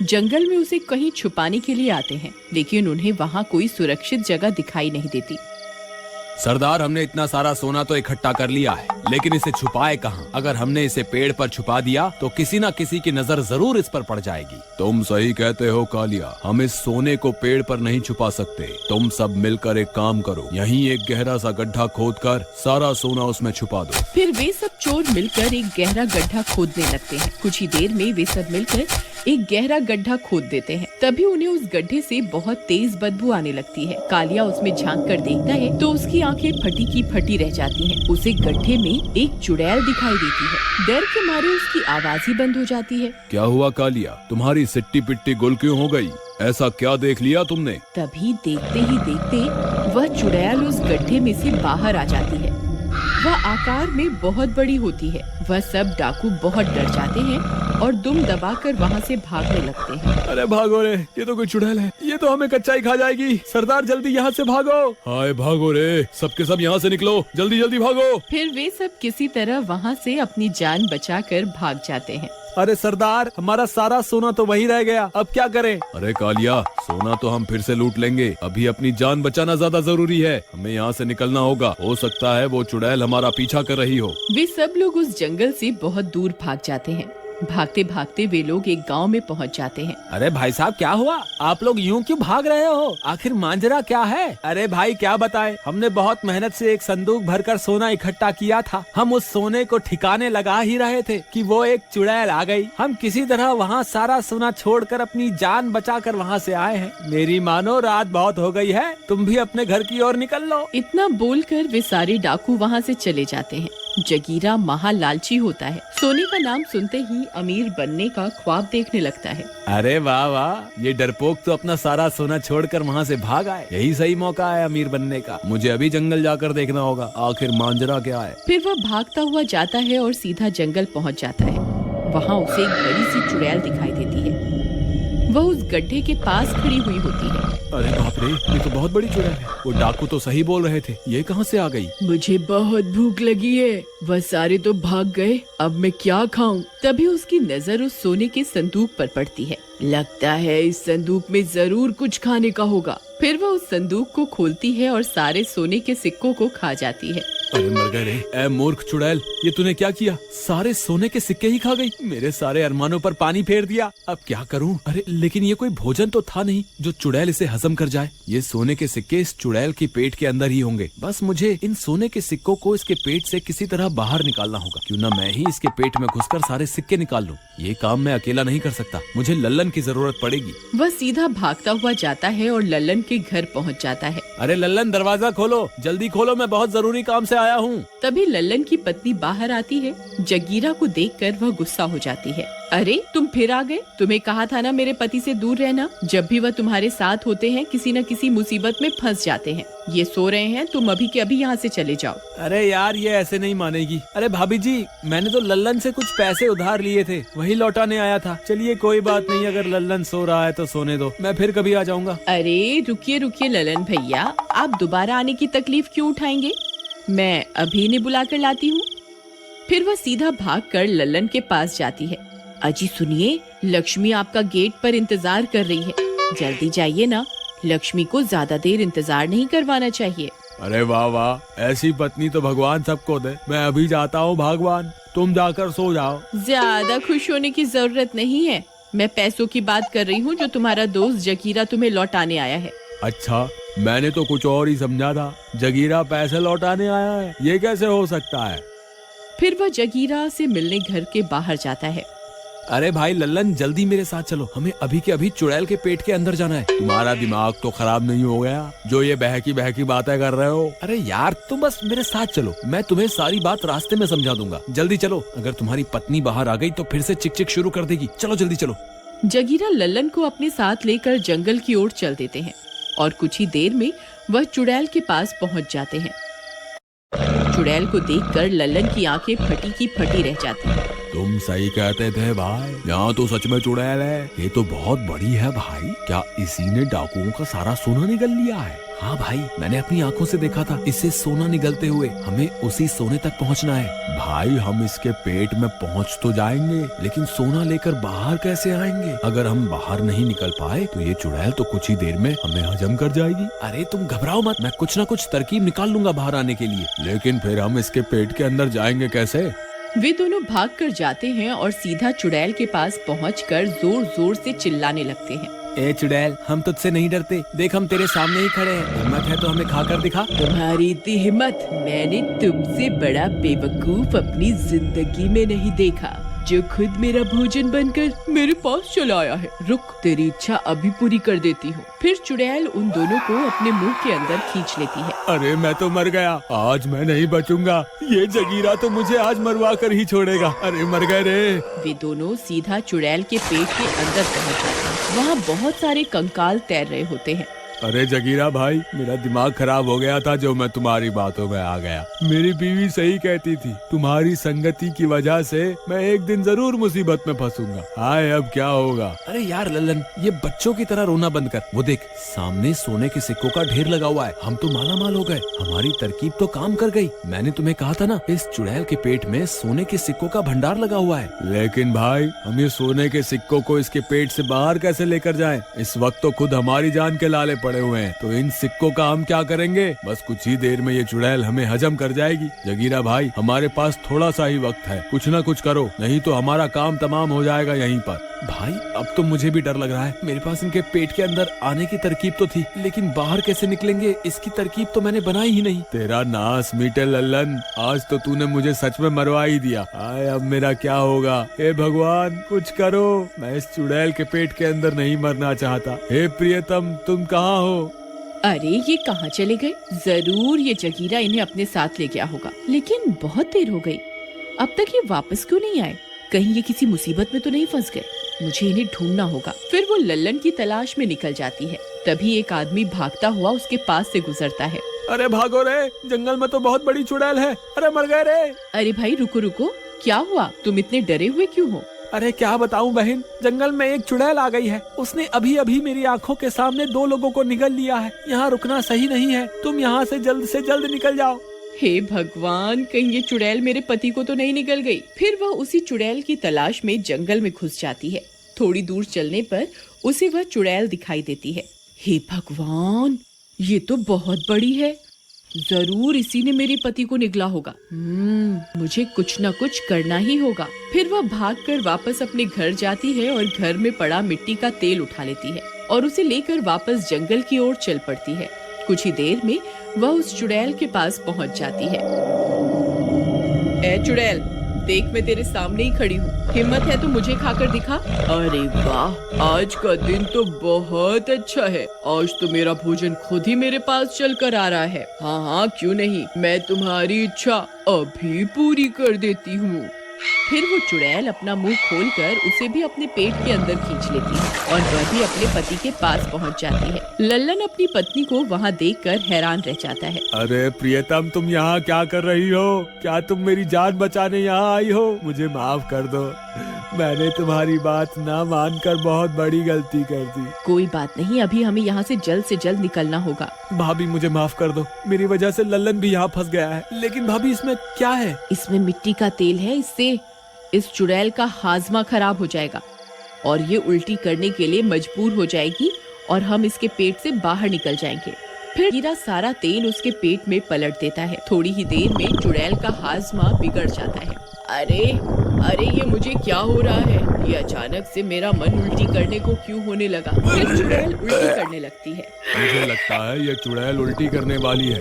जंगल में उसे कहीं छुपाने के लिए आते हैं, लेकिन उन्हें वहाँ कोई सुरक्षित जगह दिखाई नहीं देती। सरदार, हमने इतना सारा सोना तो इकट्ठा कर लिया है, लेकिन इसे छुपाए कहाँ? अगर हमने इसे पेड़ पर छुपा दिया तो किसी न किसी की नजर जरूर इस पर पड़ जाएगी। तुम सही कहते हो कालिया, हम इस सोने को पेड़ पर नहीं छुपा सकते। तुम सब मिलकर एक काम करो, यहीं एक गहरा सा गड्ढा खोदकर सारा सोना उसमें छुपा दो। फिर वे सब चोर मिलकर एक गहरा गड्ढा खोदने लगते हैं। कुछ ही देर में वे सब मिलकर एक गहरा गड्ढा खोद देते हैं। तभी उन्हें उस गड्ढे से बहुत तेज बदबू आने लगती है। कालिया उसमें झांक कर देखता है तो उसकी आंखें फटी की फटी रह जाती हैं। उसे गड्ढे में एक चुड़ैल दिखाई देती है। डर के मारे उसकी आवाज ही बंद हो जाती है। क्या हुआ कालिया, तुम्हारी सिट्टी पिट्टी गुल क्यों हो गई? ऐसा क्या देख लिया तुमने? तभी देखते ही देखते वह चुड़ैल उस गड्ढे में से बाहर आ जाती है। वह आकार में बहुत बड़ी होती है। वह सब डाकू बहुत डर जाते हैं और दुम दबाकर वहाँ से भागने लगते हैं। अरे भागो रे, ये तो कोई चुड़ैल है, ये तो हमें कच्चा ही खा जाएगी। सरदार जल्दी यहाँ से भागो। हाय भागो रे, सबके सब यहाँ से निकलो, जल्दी जल्दी भागो। फिर वे सब किसी तरह वहाँ से अपनी जान बचाकर भाग जाते हैं। अरे सरदार, हमारा सारा सोना तो वहीं रह गया, अब क्या करें? अरे कालिया, सोना तो हम फिर से लूट लेंगे, अभी अपनी जान बचाना ज्यादा जरूरी है। हमें यहाँ से निकलना होगा, हो सकता है वो चुड़ैल हमारा पीछा कर रही हो। वे सब लोग उस जंगल से बहुत दूर भाग जाते हैं। भागते भागते वे लोग एक गांव में पहुंच जाते हैं। अरे भाई साहब, क्या हुआ? आप लोग यूं क्यों भाग रहे हो? आखिर मांजरा क्या है? अरे भाई क्या बताएं, हमने बहुत मेहनत से एक संदूक भरकर सोना इकट्ठा किया था। हम उस सोने को ठिकाने लगा ही रहे थे कि वो एक चुड़ैल आ गई। हम किसी तरह वहाँ सारा सोना छोड़कर अपनी जान बचाकर वहाँ से आए हैं। मेरी मानो, रात बहुत हो गई है, तुम भी अपने घर की ओर निकल लो। इतना बोलकर वे सारे डाकू वहाँ से चले जाते हैं। जगीरा महा लालची होता है। सोने का नाम सुनते ही अमीर बनने का ख्वाब देखने लगता है। अरे वाह वाह, ये डरपोक तो अपना सारा सोना छोड़कर वहाँ से भाग आए। यही सही मौका है अमीर बनने का। मुझे अभी जंगल जाकर देखना होगा, आखिर मांजरा क्या है। फिर वह भागता हुआ जाता है और सीधा जंगल पहुँच जाता है। वहाँ उसे एक बड़ी सी चुड़ैल दिखाई देती है। वह उस गड्ढे के पास खड़ी हुई होती है। अरे बाप रे, ये तो बहुत बड़ी चुड़ैल है। वो डाकू तो सही बोल रहे थे, ये कहाँ से आ गई? मुझे बहुत भूख लगी है, वह सारे तो भाग गए, अब मैं क्या खाऊं? तभी उसकी नजर उस सोने के संदूक पर पड़ती है। लगता है इस संदूक में जरूर कुछ खाने का होगा। फिर वह उस संदूक को खोलती है और सारे सोने के सिक्कों को खा जाती है। अरे मर गए रे, ए मूर्ख चुड़ैल, ये तूने क्या किया? सारे सोने के सिक्के ही खा गई, मेरे सारे अरमानों पर पानी फेर दिया। अब क्या करूं? अरे लेकिन ये कोई भोजन तो था नहीं जो चुड़ैल इसे हजम कर जाए। ये सोने के सिक्के इस चुड़ैल के पेट के अंदर ही होंगे। बस मुझे इन सोने के सिक्कों को इसके पेट से किसी तरह बाहर निकालना होगा। क्यों ना मैं ही इसके पेट में घुसकर सारे सिक्के निकाल लूं। ये काम मैं अकेला नहीं कर सकता, मुझे लल्लन की जरूरत पड़ेगी। वह सीधा भागता हुआ जाता है और लल्लन के घर पहुंच जाता है। अरे लल्लन, दरवाजा खोलो, जल्दी खोलो, मैं बहुत जरूरी काम से आया हूँ। तभी लल्लन की पत्नी बाहर आती है। जगीरा को देखकर वह गुस्सा हो जाती है। अरे तुम फिर आ गए, तुम्हें कहा था ना मेरे पति से दूर रहना। जब भी वह तुम्हारे साथ होते हैं किसी न किसी मुसीबत में फंस जाते हैं। ये सो रहे हैं, तुम अभी के अभी यहाँ से चले जाओ। अरे यार, ये ऐसे नहीं मानेगी। अरे भाभी जी, मैंने तो लल्लन से कुछ पैसे उधार लिए थे, वही लौटाने आया था। चलिए कोई बात नहीं, अगर लल्लन सो रहा है तो सोने दो, मैं फिर कभी आ जाऊंगा। अरे रुकिए रुकिए लल्लन भैया, आप दोबारा आने की तकलीफ क्यों उठाएंगे? मैं अभी इन्हें बुला कर लाती हूँ। फिर वह सीधा भागकर लल्लन के पास जाती है। अजी सुनिए, लक्ष्मी आपका गेट पर इंतजार कर रही है, जल्दी जाइए ना। लक्ष्मी को ज्यादा देर इंतजार नहीं करवाना चाहिए। अरे वाह वाह, ऐसी पत्नी तो भगवान सबको दे। मैं अभी जाता हूँ भगवान, तुम जाकर सो जाओ। ज्यादा खुश होने की जरूरत नहीं है, मैं पैसों की बात कर रही हूँ जो तुम्हारा दोस्त जगीरा तुम्हें लौटाने आया है। अच्छा, मैंने तो कुछ और ही समझा था। जगीरा पैसे लौटाने आया है, ये कैसे हो सकता है? फिर वह जगीरा से मिलने घर के बाहर जाता है। अरे भाई लल्लन, जल्दी मेरे साथ चलो, हमें अभी के अभी चुड़ैल के पेट के अंदर जाना है। तुम्हारा दिमाग तो खराब नहीं हो गया जो ये बहकी बहकी बातें कर रहे हो? अरे यार, तुम बस मेरे साथ चलो, मैं तुम्हें सारी बात रास्ते में समझा दूंगा। जल्दी चलो, अगर तुम्हारी पत्नी बाहर आ गई तो फिर से चिक चिक शुरू कर देगी। चलो जल्दी चलो। जगीरा लल्लन को अपने साथ लेकर जंगल की ओर चल देते हैं और कुछ ही देर में वह चुड़ैल के पास पहुंच जाते हैं। चुड़ैल को देखकर लल्लन की आंखें फटी की फटी रह जाती हैं। तुम सही कहते थे भाई, यहाँ तो सच में चुड़ैल है। ये तो बहुत बड़ी है भाई। क्या इसी ने डाकुओं का सारा सोना निगल लिया है? हाँ भाई, मैंने अपनी आंखों से देखा था इससे सोना निगलते हुए। हमें उसी सोने तक पहुँचना है। भाई हम इसके पेट में पहुँच तो जाएंगे, लेकिन सोना लेकर बाहर कैसे आएंगे? अगर हम बाहर नहीं निकल पाए तो ये चुड़ैल तो कुछ ही देर में हमें हजम कर जाएगी। अरे तुम घबराओ मत, मैं कुछ न कुछ तरकीब निकाल लूंगा बाहर आने के लिए। लेकिन फिर हम इसके पेट के अंदर जाएंगे कैसे? वे दोनों भाग कर जाते हैं और सीधा चुड़ैल के पास पहुंचकर जोर जोर से चिल्लाने लगते हैं। ए चुड़ैल, हम तुझसे नहीं डरते। देख हम तेरे सामने ही खड़े हैं। हिम्मत है तो हमें खाकर दिखा। तुम्हारी इतनी हिम्मत मैंने तुमसे बड़ा बेवकूफ अपनी जिंदगी में नहीं देखा, जो खुद मेरा भोजन बनकर मेरे पास चला आया है। रुक, तेरी इच्छा अभी पूरी कर देती हूँ। फिर चुड़ैल उन दोनों को अपने मुंह के अंदर खींच लेती है। अरे मैं तो मर गया, आज मैं नहीं बचूंगा। ये जगीरा तो मुझे आज मरवा कर ही छोड़ेगा। अरे मर गए रे। वे दोनों सीधा चुड़ैल के पेट के अंदर पहुँच जाते हैं। वहाँ बहुत सारे कंकाल तैर रहे होते हैं। अरे जगीरा भाई, मेरा दिमाग खराब हो गया था जो मैं तुम्हारी बातों में आ गया। मेरी बीवी सही कहती थी, तुम्हारी संगति की वजह से मैं एक दिन जरूर मुसीबत में फंसूंगा। हाय अब क्या होगा? अरे यार लल्लन, ये बच्चों की तरह रोना बंद कर। वो देख, सामने सोने के सिक्कों का ढेर लगा हुआ है। हम तो माला माल हो गए। हमारी तरकीब तो काम कर गई। मैंने तुम्हें कहा था ना, इस चुड़ैल के पेट में सोने के सिक्कों का भंडार लगा हुआ है। लेकिन भाई, हम ये सोने के सिक्कों को इसके पेट से बाहर कैसे लेकर जाएं? इस वक्त तो खुद हमारी जान के लाले पड़े हुए हैं। तो इन सिक्कों का हम क्या करेंगे? बस कुछ ही देर में ये चुड़ैल हमें हजम कर जाएगी। जगीरा भाई, हमारे पास थोड़ा सा ही वक्त है, कुछ ना कुछ करो, नहीं तो हमारा काम तमाम हो जाएगा यहीं पर। भाई अब तो मुझे भी डर लग रहा है। मेरे पास इनके पेट के अंदर आने की तरकीब तो थी, लेकिन बाहर कैसे निकलेंगे इसकी तरकीब तो मैंने बनाई ही नहीं। तेरा नाश मीटे लल्लन, आज तो तूने मुझे सच में मरवा ही दिया। आए अब मेरा क्या होगा? हे भगवान कुछ करो, मैं इस चुड़ैल के पेट के अंदर नहीं मरना चाहता। हे प्रियतम, तुम कहाँ हो? अरे ये कहाँ चले गए? जरूर ये जगीरा इन्हें अपने साथ ले गया होगा, लेकिन बहुत देर हो गई, अब तक ये वापस क्यों नहीं आए? कहीं ये किसी मुसीबत में तो नहीं फंस गए? मुझे इन्हें ढूंढना होगा। फिर वो लल्लन की तलाश में निकल जाती है। तभी एक आदमी भागता हुआ उसके पास से गुजरता है। अरे भागो रे, जंगल में तो बहुत बड़ी चुड़ैल है। अरे मर गए रे। अरे भाई रुको रुको, क्या हुआ? तुम इतने डरे हुए क्यों हो? अरे क्या बताऊं बहन, जंगल में एक चुड़ैल आ गई है। उसने अभी अभी मेरी आंखों के सामने 2 लोगों को निगल लिया है। यहाँ रुकना सही नहीं है, तुम यहाँ से जल्द निकल जाओ। हे भगवान, कहीं ये चुड़ैल मेरे पति को तो नहीं निकल गई। फिर वह उसी चुड़ैल की तलाश में जंगल में घुस जाती है। थोड़ी दूर चलने पर उसे वह चुड़ैल दिखाई देती है। हे भगवान, ये तो बहुत बड़ी है। जरूर इसी ने मेरे पति को निगला होगा। मुझे कुछ न कुछ करना ही होगा। फिर वह भागकर वापस अपने घर जाती है और घर में पड़ा मिट्टी का तेल उठा लेती है और उसे लेकर वापस जंगल की ओर चल पड़ती है। कुछ ही देर में वह उस चुड़ैल के पास पहुंच जाती है। ए चुड़ैल, देख मैं तेरे सामने ही खड़ी हूँ। हिम्मत है तो मुझे खाकर दिखा। अरे वाह, आज का दिन तो बहुत अच्छा है। आज तो मेरा भोजन खुद ही मेरे पास चल कर आ रहा है। हाँ हाँ क्यों नहीं, मैं तुम्हारी इच्छा अभी पूरी कर देती हूँ। फिर वो चुड़ैल अपना मुंह खोलकर उसे भी अपने पेट के अंदर खींच लेती है और वह भी अपने पति के पास पहुंच जाती है। लल्लन अपनी पत्नी को वहां देखकर हैरान रह जाता है। अरे प्रियतम, तुम यहाँ क्या कर रही हो? क्या तुम मेरी जान बचाने यहाँ आई हो? मुझे माफ कर दो, मैंने तुम्हारी बात ना मानकर बहुत बड़ी गलती कर दी। कोई बात नहीं, अभी हमें यहाँ से जल्द निकलना होगा। भाभी मुझे माफ कर दो, मेरी वजह से लल्लन भी यहाँ फंस गया है। लेकिन भाभी इसमें क्या है? इसमें मिट्टी का तेल है, इससे इस चुड़ैल का हाजमा खराब हो जाएगा और ये उल्टी करने के लिए मजबूर हो जाएगी और हम इसके पेट से बाहर निकल जाएंगे। फिर हीरा सारा तेल उसके पेट में पलट देता है। थोड़ी ही देर में चुड़ैल का हाजमा बिगड़ जाता है। अरे ये मुझे क्या हो रहा है? ये अचानक से मेरा मन उल्टी करने को क्यों होने लगा? फिर चुड़ैल उल्टी करने लगती है। मुझे लगता है ये चुड़ैल उल्टी करने वाली है,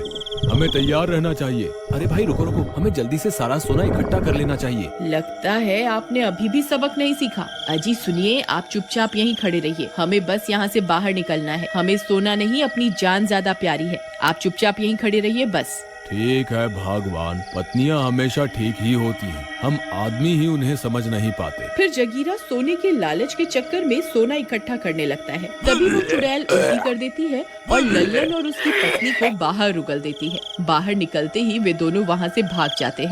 हमें तैयार रहना चाहिए। अरे भाई रुको, हमें जल्दी से सारा सोना इकट्ठा कर लेना चाहिए। लगता है आपने अभी भी सबक नहीं सीखा। अजी सुनिए, आप चुपचाप यहीं खड़े रहिए। हमें बस यहाँ से बाहर निकलना है। हमें सोना नहीं, अपनी जान ज्यादा प्यारी है। आप चुपचाप यहीं खड़े रहिए बस। ठीक है भगवान, पत्नियां हमेशा ठीक ही होती हैं, हम आदमी ही उन्हें समझ नहीं पाते। फिर जगीरा सोने के लालच के चक्कर में सोना इकट्ठा करने लगता है। तभी वो चुड़ैल उल्टी कर देती है और लल्लन और उसकी पत्नी को बाहर उगल देती है। बाहर निकलते ही वे दोनों वहाँ से भाग जाते हैं।